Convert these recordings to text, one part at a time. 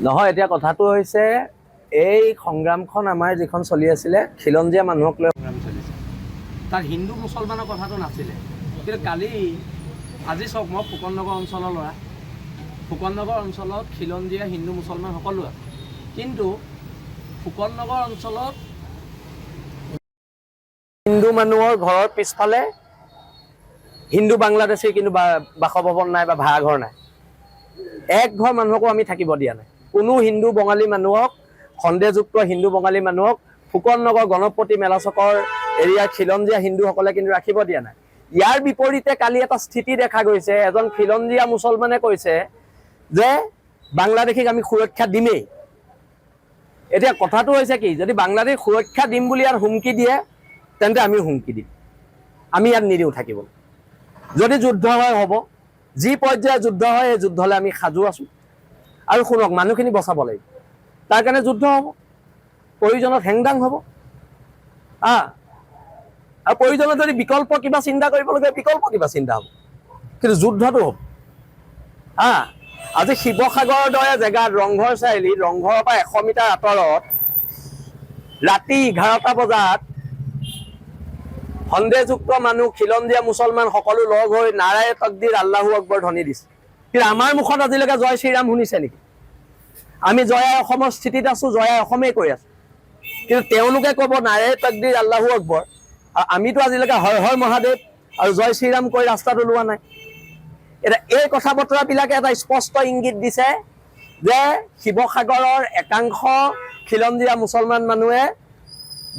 নহয় এতিয়া কথাটো হৈছে এই সংগ্ৰামখন আমাৰ যিখন চলি আছিলে খিলঞ্জীয়া মানুহক লৈ সংগ্ৰাম চলিছে তাত হিন্দু মুছলমানৰ কথাটো নাছিলে কিন্তু কালি আজি চাওক মই ফুকননগৰ অঞ্চলৰ ল'ৰা ফুকননগৰ অঞ্চলত খিলঞ্জীয়া হিন্দু মুছলমান সকলো আছে কিন্তু ফুকননগৰ অঞ্চলত হিন্দু মানুহৰ ঘৰৰ পিছফালে হিন্দু বাংলাদেশী কিন্তু বাসভৱন নাই বা ভাড়াঘৰ নাই এক ঘৰ মানুহকো আমি থাকিব দিয়া নাই কোনো হিন্দু বঙালী মানুহক সন্দেহযুক্ত হিন্দু বঙালী মানুহক ফুকননগৰ গণপতি মেলা চকৰ এৰিয়াৰ খিলঞ্জীয়া হিন্দুসকলে কিন্তু ৰাখিব দিয়া নাই ইয়াৰ বিপৰীতে কালি এটা স্থিতি দেখা গৈছে এজন খিলঞ্জীয়া মুছলমানে কৈছে যে বাংলাদেশীক আমি সুৰক্ষা দিমেই এতিয়া কথাটো হৈছে কি যদি বাংলাদেশ সুৰক্ষা দিম বুলি ইয়াত হুমকি দিয়ে তেন্তে আমিও হুমকি দিম আমি ইয়াত নিদিওঁ থাকিবলৈ যদি যুদ্ধ হয় হ'ব যি পৰ্যায়ৰ যুদ্ধ হয় এই যুদ্ধলৈ আমি সাজু আছোঁ আৰু শুনক মানুহখিনি বচাব লাগিব তাৰ কাৰণে যুদ্ধ হ'ব প্ৰয়োজনত হেংদাং হ'ব আৰু প্ৰয়োজনত যদি বিকল্প কিবা চিন্তা কৰিবলগীয়া বিকল্প কিবা চিন্তা হ'ব কিন্তু যুদ্ধটো হ'ব আজি শিৱসাগৰৰ দৰে জেগাত ৰংঘৰ চাৰিআলি ৰংঘৰৰ পৰা 100 মিটাৰ আঁতৰত ৰাতি 11টা বজাত সন্দেহযুক্ত মানুহ খিলঞ্জীয়া মুছলমান সকলো লগ হৈ নাৰায়ে তকদিৰ আল্লাহু আকবৰ ধ্বনি দিছে কিন্তু আমাৰ মুখত আজিলৈকে জয় শ্ৰীৰাম শুনিছে নেকি আমি জয় অসমৰ স্থিতিত আছোঁ জয় অসমেই কৈ আছোঁ কিন্তু তেওঁলোকে ক'ব নাৰায়ে তকদিৰ আল্লাহু আকবৰ আৰু আমিতো আজিলৈকে হৰ হৰ মহাদেৱ আৰু জয় শ্ৰীৰাম কৈ ৰাস্তাত ওলোৱা নাই এতিয়া এই কথা বতৰাবিলাকে এটা স্পষ্ট ইংগিত দিছে যে শিৱসাগৰৰ একাংশ খিলঞ্জীয়া মুছলমান মানুহে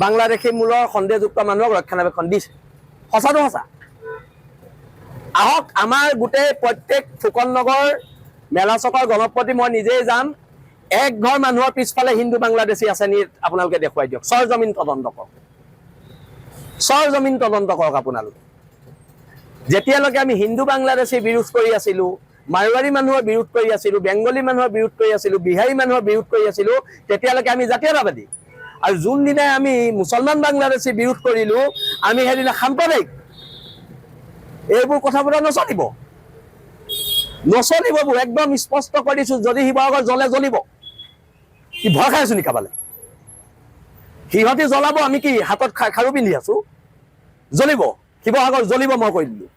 বাংলাদেশী মূলৰ সন্দেহযুক্ত মানুহক ৰক্ষণাবেক্ষণ দিছে সঁচাটো সঁচা আহক আমাৰ গোটেই প্ৰত্যেক ফুকননগৰ মেলা চকৰ গণপতি মই নিজেই যাম এক ঘৰ মানুহৰ পিছফালে হিন্দু বাংলাদেশী আছে নি আপোনালোকে দেখুৱাই দিয়ক সৰজমিন তদন্ত কৰক আপোনালোকে যেতিয়ালৈকে আমি হিন্দু বাংলাদেশী বিৰোধ কৰি আছিলোঁ মাৰোৱাৰী মানুহৰ বিৰোধ কৰি আছিলোঁ বেংগলী মানুহৰ বিৰোধ কৰি আছিলোঁ বিহাৰী মানুহৰ বিৰোধ কৰি আছিলোঁ তেতিয়ালৈকে আমি জাতীয়তাবাদী আৰু যোনদিনাই আমি মুছলমান বাংলাদেশী বিৰোধ কৰিলোঁ আমি সেইদিনা সাম্প্ৰদায়িক এইবোৰ কথাবোৰ নচলিববোৰ একদম স্পষ্ট কৰি দিছোঁ যদি শিৱসাগৰ জ্বলে জ্বলিব কি ভয় খাই আছোঁ নি কাবালে সিহঁতি জ্বলাব আমি কি হাতত খাৰু পিন্ধি আছোঁ জ্বলিব শিৱসাগৰ জ্বলিব মই কৈ দিলোঁ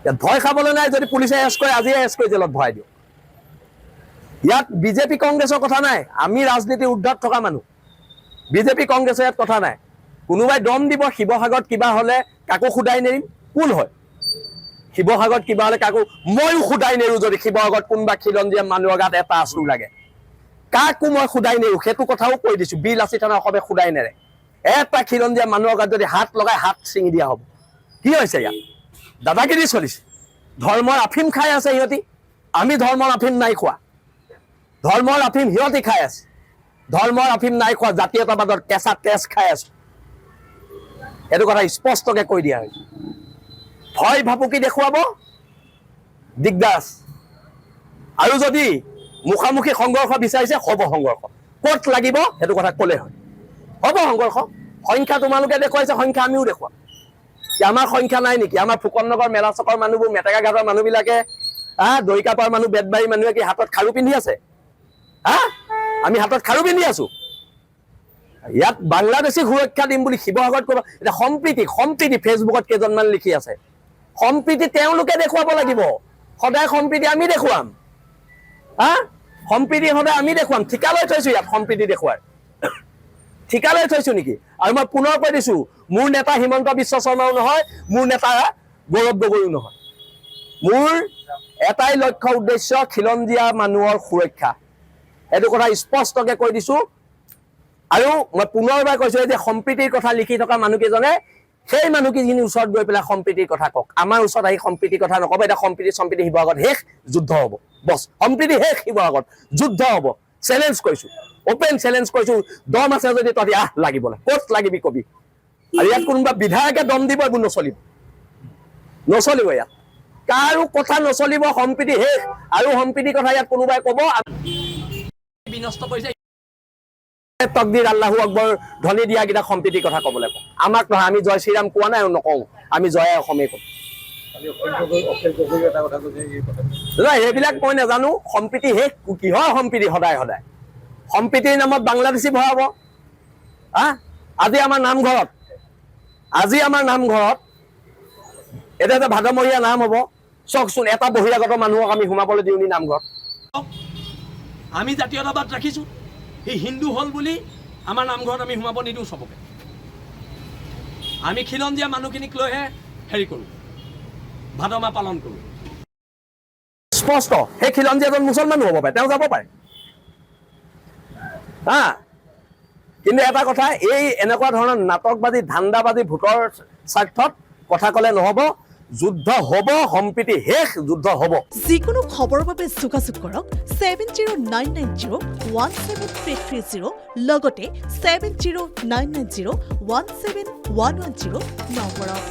ইয়াত ভয় খাবলৈ নাই যদি পুলিচে এৰেষ্ট কৰে আজিয়ে এৰেষ্ট কৰি জেলত ভৰাই দিওঁ ইয়াত বিজেপি কংগ্ৰেছৰ কথা নাই আমি ৰাজনীতিৰ ঊৰ্ধত থকা মানুহ বিজেপি কংগ্ৰেছৰ ইয়াত কথা নাই কোনোবাই দম দিব শিৱসাগৰত কিবা হ'লে কাকো সোধাই নেৰিম কোন হয় শিৱসাগৰত কিবা হ'লে কাকো ময়ো সোধাই নেৰোঁ যদি শিৱসাগৰত কোনোবা খিলঞ্জীয়া মানুহৰ গাত এটা আঁচু লাগে কাকো মই সোধাই নেৰোঁ সেইটো কথাও কৈ দিছোঁ বিল আছি থানা অসমে সোধাই নেৰে এটা খিলঞ্জীয়া মানুহৰ গাত যদি হাত লগাই হাত ছিঙি দিয়া হ'ব কি হৈছে ইয়াত দাদাগিৰি চলিছে ধৰ্মৰ আফিম খাই আছে সিহঁতি আমি ধৰ্মৰ আফিম নাই খোৱা ধৰ্মৰ আফিম সিহঁতি খাই আছে ধৰ্মৰ আফিম নাই খোৱা জাতীয়তাবাদৰ কেঁচা তেজ খাই আছো এইটো কথা স্পষ্টকৈ কৈ দিয়া হৈছে ভয় ভাবুকি দেখুৱাব দিগদাৰ আছে আৰু যদি মুখামুখি সংঘৰ্ষ বিচাৰিছে হ'ব সংঘৰ্ষ ক'ত লাগিব সেইটো কথা ক'লে হয় হ'ব সংঘৰ্ষ সংখ্যা তোমালোকে দেখুৱাইছে সংখ্যা আমিও দেখুৱাম আমাৰ সংখ্যা নাই নেকি আমাৰ ফুকননগৰ মেলা চকৰ মানুহবোৰ মেটেকা ঘাটৰ মানুহবিলাকে দৈকাপাৰ মানুহ বেতবাৰী মানুহে কি হাতত খাৰু পিন্ধি আছে আমি হাতত খাৰু পিন্ধি আছোঁ ইয়াত বাংলাদেশী সুৰক্ষা দিম বুলি শিৱসাগৰত ক'ব এতিয়া সম্প্ৰীতি ফেচবুকত কেইজনমান লিখি আছে সম্প্ৰীতি তেওঁলোকে দেখুৱাব লাগিব সদায় সম্প্ৰীতি আমি দেখুৱাম সম্প্ৰীতি সদায় আমি দেখুৱাম ঠিকা লৈ থৈছোঁ ইয়াত সম্প্ৰীতি দেখুৱাৰ ঠিকা লৈ থৈছোঁ নেকি আৰু মই পুনৰ কৈ দিছোঁ মোৰ নেতা হিমন্ত বিশ্ব শৰ্মাও নহয় মোৰ নেতা গৌৰৱ গগৈও নহয় মোৰ এটাই লক্ষ্য উদ্দেশ্য খিলঞ্জীয়া মানুহৰ সুৰক্ষা এইটো কথা স্পষ্টকৈ কৈ দিছোঁ আৰু মই পুনৰবাৰ কৈছোঁ যে সম্প্ৰীতিৰ কথা লিখি থকা মানুহকেইজনে সেই মানুহকেইজনীৰ ওচৰত গৈ পেলাই সম্প্ৰীতিৰ কথা কওক আমাৰ ওচৰত আহি সম্প্ৰীতিৰ কথা নক'ব এতিয়া সম্প্ৰীতি শিৱসাগৰত শেষ যুদ্ধ হ'ব বছ সম্প্ৰীতি শেষ শিৱসাগৰত যুদ্ধ হ'ব চেলেঞ্জ কৰিছোঁ অপেন চেলেঞ্জ কৰিছোঁ দম আছে যদি তহঁতি লাগিবলৈ ক'ত লাগিবি কবি আৰু ইয়াত কোনোবা বিধায়কে দম দিব এইবোৰ নচলিব ইয়াত কাৰো কথা নচলিব সম্প্ৰীতি শেষ আৰু সম্প্ৰীতিৰ কথা ইয়াত কোনোবাই ক'ব বিনষ্ট কৰিছে তকদিৰ আল্লাহু আকবৰ ধ্বনি দিয়াকেইটা সম্প্ৰীতিৰ কথা ক'বলৈ কওঁ আমাক নহয় আমি জয় শ্ৰীৰাম কোৱা নাই আৰু নকওঁ আমি জয় অসমেই কওঁ সেইবিলাক মই নাজানো। সম্প্ৰীতি শেষ কিহৰ সম্প্ৰীতি? সদায় সদায় সম্প্ৰীতিৰ নামত বাংলাদেশী ভৰাব। আজি আমাৰ নামঘৰত এতিয়া এটা ভাদমহীয়া নাম হ'ব। চাওকচোন, এটা বহিৰাগত মানুহক আমি সোমাবলৈ দিওঁ নি নামঘৰত? আমি জাতীয়তাবাদ ৰাখিছোঁ, সি হিন্দু হ'ল বুলি আমাৰ নামঘৰত আমি সোমাব নিদিওঁ চবকে। আমি খিলঞ্জীয়া মানুহখিনিক লৈহে হেৰি কৰোঁ, ভাদ মাহ পালন কৰোঁ। স্পষ্ট, সেই খিলঞ্জীয়া এজন মুছলমানো হ'ব পাৰে, তেওঁ যাব পাৰে। কিন্তু এটা কথা, এই এনেকুৱা ধৰণৰ নাটকবাদী ধান্দাবাদী ভোটৰ স্বাৰ্থত কথা ক'লে নহ'ব। যুদ্ধ হ'ব, সম্প্ৰীতি শেষ, যুদ্ধ হ'ব। যিকোনো খবৰৰ বাবে যোগাযোগ কৰক 7099017330 লগতে 7099017110 নম্বৰত।